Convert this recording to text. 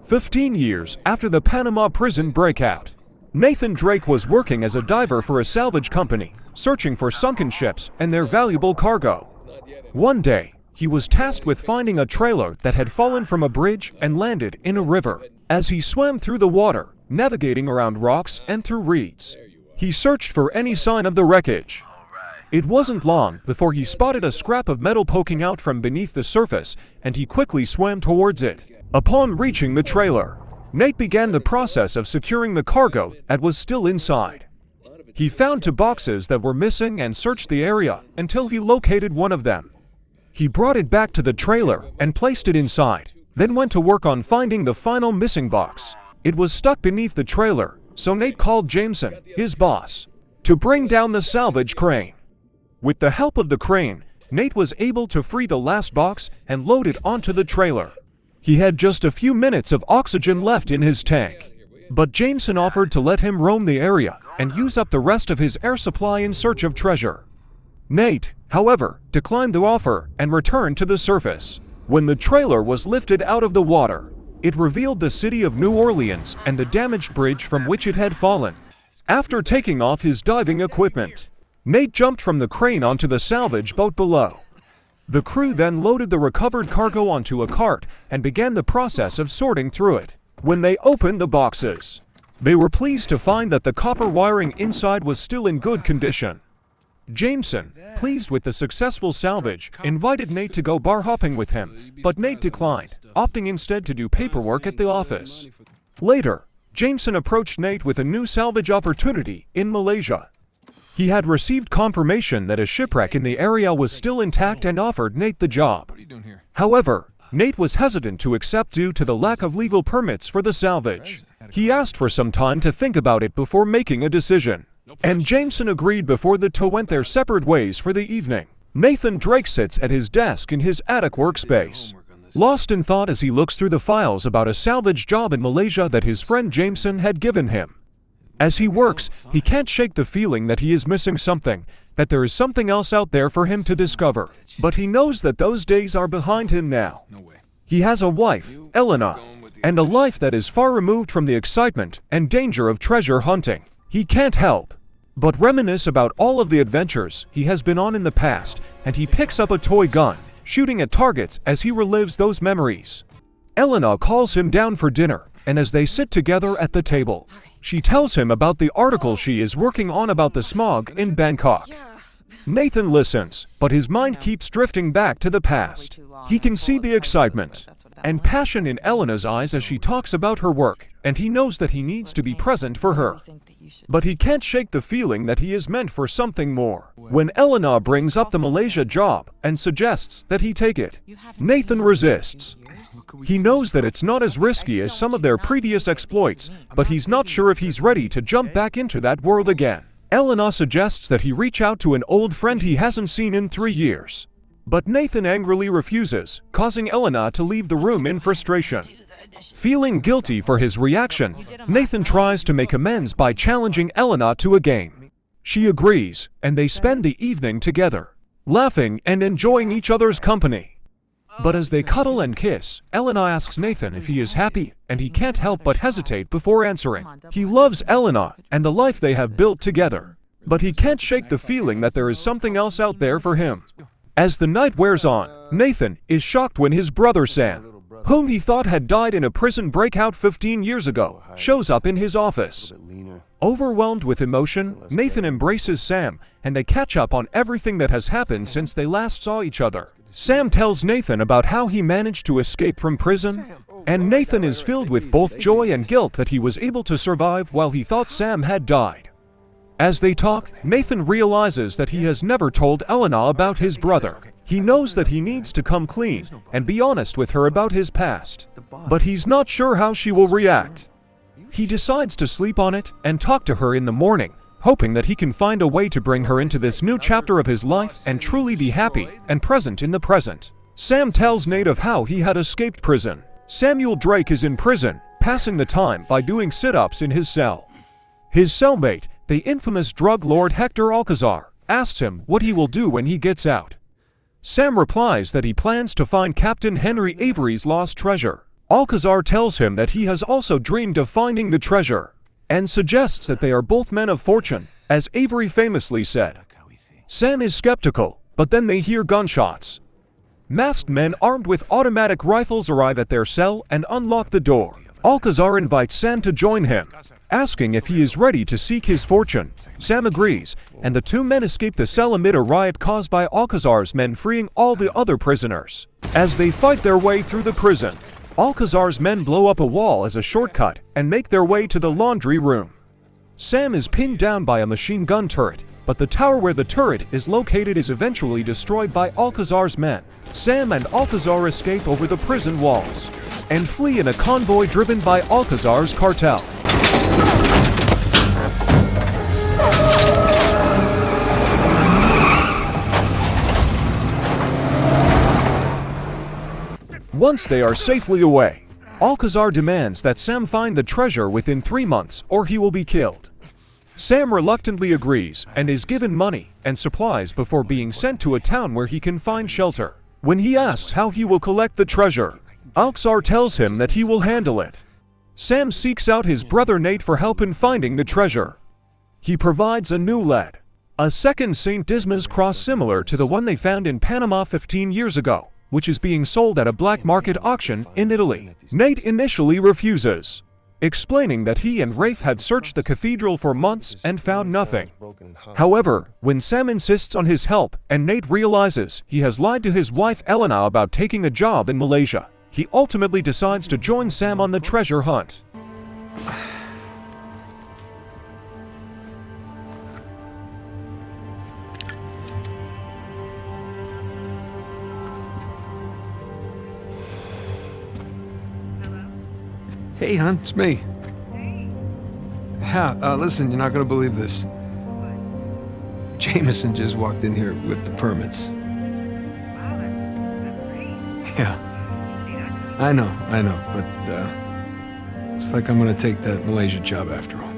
15 years after the Panama prison breakout, Nathan Drake was working as a diver for a salvage company, searching for sunken ships and their valuable cargo. One day, he was tasked with finding a trailer that had fallen from a bridge and landed in a river. As he swam through the water, navigating around rocks and through reeds, he searched for any sign of the wreckage. It wasn't long before he spotted a scrap of metal poking out from beneath the surface, and he quickly swam towards it. Upon reaching the trailer, Nate began the process of securing the cargo that was still inside. He found two boxes that were missing and searched the area until he located one of them. He brought it back to the trailer and placed it inside, then went to work on finding the final missing box. It was stuck beneath the trailer, so Nate called Jameson, his boss, to bring down the salvage crane. With the help of the crane, Nate was able to free the last box and load it onto the trailer. He had just a few minutes of oxygen left in his tank, but Jameson offered to let him roam the area and use up the rest of his air supply in search of treasure. Nate, however, declined the offer and returned to the surface. When the trailer was lifted out of the water, it revealed the city of New Orleans and the damaged bridge from which it had fallen. After taking off his diving equipment, Nate jumped from the crane onto the salvage boat below. The crew then loaded the recovered cargo onto a cart and began the process of sorting through it. When they opened the boxes, they were pleased to find that the copper wiring inside was still in good condition. Jameson, pleased with the successful salvage, invited Nate to go bar hopping with him, but Nate declined, opting instead to do paperwork at the office. Later, Jameson approached Nate with a new salvage opportunity in Malaysia. He had received confirmation that a shipwreck in the area was still intact and offered Nate the job. However, Nate was hesitant to accept due to the lack of legal permits for the salvage. He asked for some time to think about it before making a decision, and Jameson agreed before the two went their separate ways for the evening. Nathan Drake sits at his desk in his attic workspace, lost in thought as he looks through the files about a salvage job in Malaysia that his friend Jameson had given him. As he works, he can't shake the feeling that he is missing something, that there is something else out there for him to discover. But he knows that those days are behind him now. He has a wife, Elena, and a life that is far removed from the excitement and danger of treasure hunting. He can't help but reminisce about all of the adventures he has been on in the past, and he picks up a toy gun, shooting at targets as he relives those memories. Elena calls him down for dinner, and as they sit together at the table, she tells him about the article she is working on about the smog in Bangkok. Nathan listens, but his mind keeps drifting back to the past. He can see the excitement and passion in Elena's eyes as she talks about her work, and he knows that he needs to be present for her. But he can't shake the feeling that he is meant for something more. When Elena brings up the Malaysia job and suggests that he take it, Nathan resists. He knows that it's not as risky as some of their previous exploits, but he's not sure if he's ready to jump back into that world again. Elena suggests that he reach out to an old friend he hasn't seen in 3 years. But Nathan angrily refuses, causing Elena to leave the room in frustration. Feeling guilty for his reaction, Nathan tries to make amends by challenging Elena to a game. She agrees, and they spend the evening together, laughing and enjoying each other's company. But as they cuddle and kiss, Elena asks Nathan if he is happy, and he can't help but hesitate before answering. He loves Elena and the life they have built together, but he can't shake the feeling that there is something else out there for him. As the night wears on, Nathan is shocked when his brother Sam, whom he thought had died in a prison breakout 15 years ago, shows up in his office. Overwhelmed with emotion, Nathan embraces Sam, and they catch up on everything that has happened since they last saw each other. Sam tells Nathan about how he managed to escape from prison, and Nathan is filled with both joy and guilt that he was able to survive while he thought Sam had died. As they talk, Nathan realizes that he has never told Elena about his brother. He knows that he needs to come clean and be honest with her about his past, but he's not sure how she will react. He decides to sleep on it and talk to her in the morning, hoping that he can find a way to bring her into this new chapter of his life and truly be happy and present in the present. Sam tells Nate of how he had escaped prison. Samuel Drake is in prison, passing the time by doing sit-ups in his cell. His cellmate, the infamous drug lord Hector Alcazar, asks him what he will do when he gets out. Sam replies that he plans to find Captain Henry Avery's lost treasure. Alcazar tells him that he has also dreamed of finding the treasure, and suggests that they are both men of fortune, as Avery famously said. Sam is skeptical, but then they hear gunshots. Masked men armed with automatic rifles arrive at their cell and unlock the door. Alcazar invites Sam to join him, asking if he is ready to seek his fortune. Sam agrees, and the two men escape the cell amid a riot caused by Alcazar's men freeing all the other prisoners. As they fight their way through the prison, Alcazar's men blow up a wall as a shortcut and make their way to the laundry room. Sam is pinned down by a machine gun turret, but the tower where the turret is located is eventually destroyed by Alcazar's men. Sam and Alcazar escape over the prison walls and flee in a convoy driven by Alcazar's cartel. Once they are safely away, Alcazar demands that Sam find the treasure within 3 months or he will be killed. Sam reluctantly agrees and is given money and supplies before being sent to a town where he can find shelter. When he asks how he will collect the treasure, Alcazar tells him that he will handle it. Sam seeks out his brother Nate for help in finding the treasure. He provides a new lead, a second St. Dismas cross similar to the one they found in Panama 15 years ago, which is being sold at a black market auction in Italy. Nate initially refuses, explaining that he and Rafe had searched the cathedral for months and found nothing. However, when Sam insists on his help and Nate realizes he has lied to his wife Elena about taking a job in Malaysia, he ultimately decides to join Sam on the treasure hunt. Hey, hon, it's me. Yeah, listen, you're not gonna believe this. Jameson just walked in here with the permits. Yeah. I know, but, looks like I'm gonna take that Malaysia job after all.